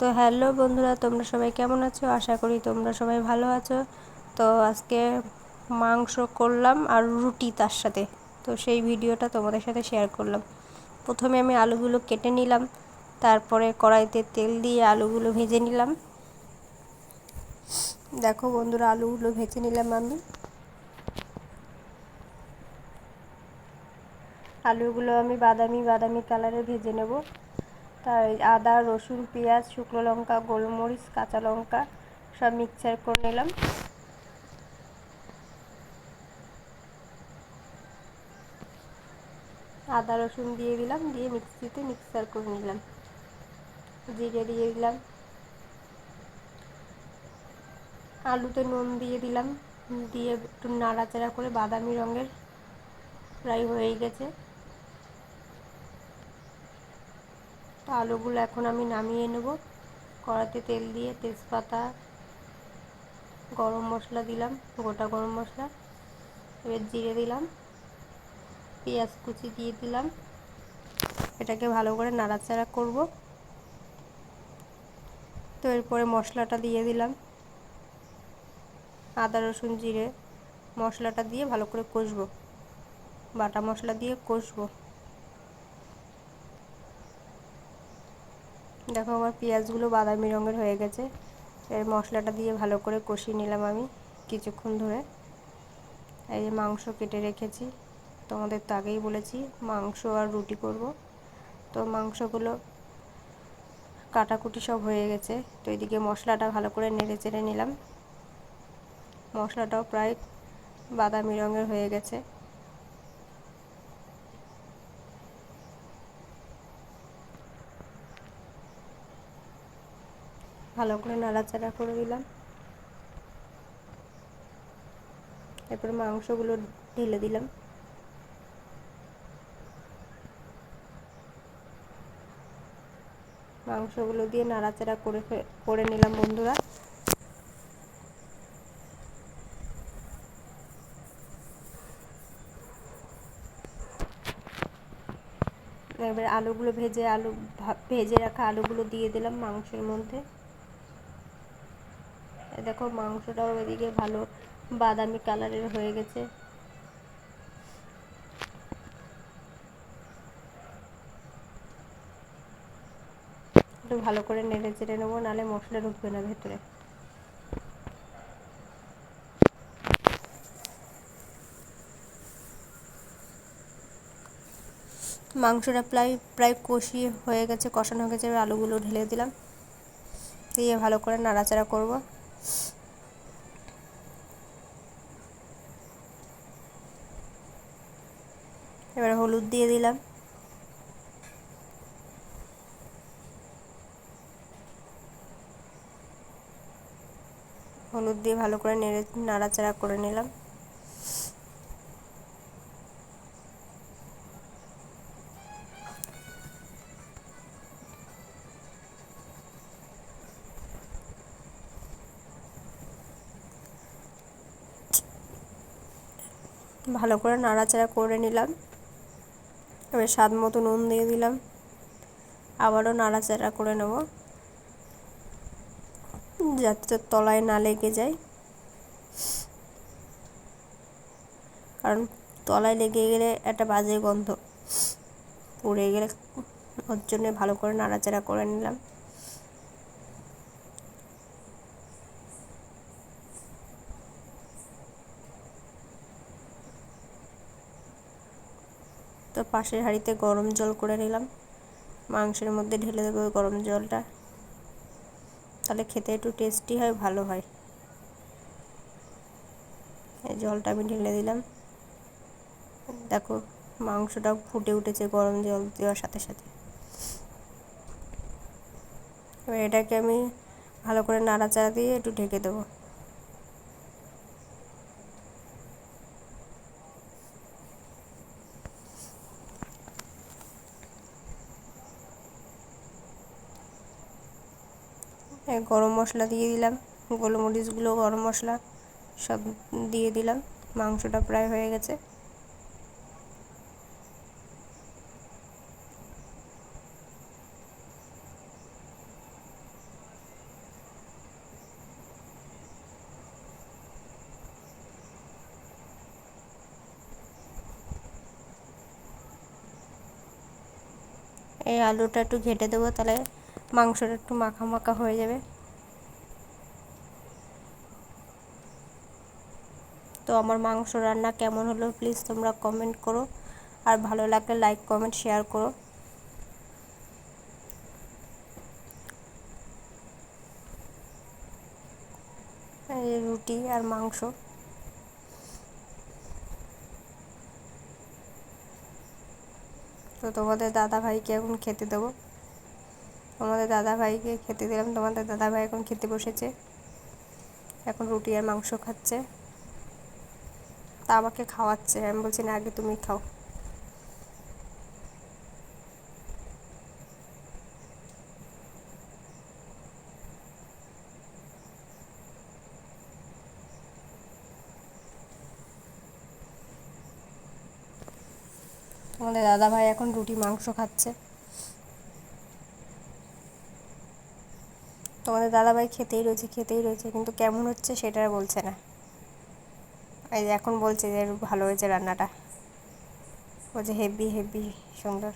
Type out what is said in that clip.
তো হ্যালো বন্ধুরা, তোমরা সবাই কেমন আছো? আশা করি তোমরা সবাই ভালো আছো। তো আজকে মাংস করলাম আর রুটি তার সাথে, তো সেই ভিডিওটা তোমাদের সাথে শেয়ার করলাম। প্রথমে আমি আলুগুলো কেটে নিলাম, তারপরে কড়াইতে তেল দিয়ে আলুগুলো ভেজে নিলাম। দেখো বন্ধুরা, আলুগুলো ভেজে নিলাম আমি। আলুগুলো আমি বাদামি বাদামি কালারে ভেজে নেব। তাই আদা, রসুন, পেঁয়াজ, শুকনো লঙ্কা, গোলমরিচ, কাঁচা লঙ্কা সব মিক্সচার করে নিলাম। আদা রসুন দিয়ে দিলাম, দিয়ে মিক্সিতে মিক্সচার করে নিলাম। জিরে দিয়ে দিলাম, আলুতে নুন দিয়ে দিলাম, দিয়ে একটু নাড়াচাড়া করে বাদামি রঙের প্রায় হয়ে গেছে। তো আলুগুলো এখন আমি নামিয়ে নেব। কড়াতে তেল দিয়ে তেজপাতা, গরম মশলা দিলাম, গোটা গরম মশলা, এবার জিরে দিলাম, পেঁয়াজ কুচি দিয়ে দিলাম। এটাকে ভালো করে নাড়াচাড়া করব। তো এরপরে মশলাটা দিয়ে দিলাম, আদা রসুন জিরে মশলাটা দিয়ে ভালো করে কষবো, বাটা মশলা দিয়ে কষবো। দেখো আমার পেঁয়াজগুলো বাদামি রঙের হয়ে গেছে। এর মশলাটা দিয়ে ভালো করে কষিয়ে নিলাম আমি কিছুক্ষণ ধরে। এই যে মাংস কেটে রেখেছি, তোমাদের তো আগেই বলেছি মাংস আর রুটি করব। তো মাংসগুলো কাটাকুটি সব হয়ে গেছে। তো এদিকে মশলাটা ভালো করে নেড়ে চেড়ে নিলাম। মশলাটাও প্রায় বাদামি রঙের হয়ে গেছে। ভালো করে নাড়াচাড়া করে দিলাম। এরপরে মাংসগুলো ঢেলে দিলাম। মাংসগুলো দিয়ে নাড়াচাড়া করে নিলাম বন্ধুরা। এবার আলুগুলো ভেজে রাখা আলুগুলো দিয়ে দিলাম মাংসের মধ্যে। দেখো মাংসটাও এদিকে ভালো বাদামি কালারের হয়ে গেছে। একটু ভালো করে নেড়ে চেড়ে নেবো, নাহলে মশলা ঢুকবে না ভেতরে। মাংসটা প্রায় কষিয়ে হয়ে গেছে, কষানো হয়ে গেছে। এবার আলুগুলো ঢেলে দিলাম, দিয়ে ভালো করে নাড়াচাড়া করব। এবার হলুদ দিয়ে দিলাম, হলুদ দিয়ে ভালো করে নাড়াচাড়া করে নিলাম। ভালো করে নাড়াচাড়া করে নিলাম। এবার স্বাদ মতো নুন দিয়ে দিলাম, আবারও নাড়াচাড়া করে নেব যাতে তলায় না লেগে যায়, কারণ তলায় লেগে গেলে একটা বাজে গন্ধ পুড়ে গেলে, ওর জন্য ভালো করে নাড়াচাড়া করে নিলাম। তো পাশের হাঁড়িতে গরম জল করে নিলাম, মাংসের মধ্যে ঢেলে দেবো গরম জলটা, তাহলে খেতে একটু টেস্টি হয়, ভালো হয়। এই জলটা আমি ঢেলে দিলাম। দেখো মাংসটাও ফুটে উঠেছে গরম জল দেওয়ার সাথে সাথে। এবার এটাকে আমি ভালো করে নাড়াচাড়া দিয়ে একটু ঢেকে দেবো। গরম মশলা দিয়ে দিলাম, গোলমরিচগুলো গরম মশলা সব দিয়ে দিলাম। মাংসটা প্রায় হয়ে গেছে। এই আলুটা একটু ঘেটে দেবো, তাহলে মাংসটা একটু মাখা মাখা হয়ে যাবে। তো আমার মাংস রান্না কেমন হলো প্লিজ তোমরা কমেন্ট করো, আর ভালো লাগলে লাইক কমেন্ট শেয়ার করো। এই রুটি আর মাংস, তো তোমাদের দাদা ভাইকে এখন খেতে দেবো। তোমাদের দাদা ভাইকে খেতে দিলাম, তোমাদের দাদা ভাই এখন খেতে বসেছে, এখন রুটি আর মাংস খাচ্ছে। তা আমাকে খাওয়াচ্ছে, আমি বলছি না আগে তুমি খাও। তোমাদের দাদা ভাই এখন রুটি মাংস খাচ্ছে। তোমাদের দাদা ভাই খেতেই রয়েছে খেতেই রয়েছে, কিন্তু কেমন হচ্ছে সেটা আর বলছে না। এই যে এখন বলছে যে ভালো হয়েছে রান্নাটা, বলছে হেভি হেভি সুন্দর।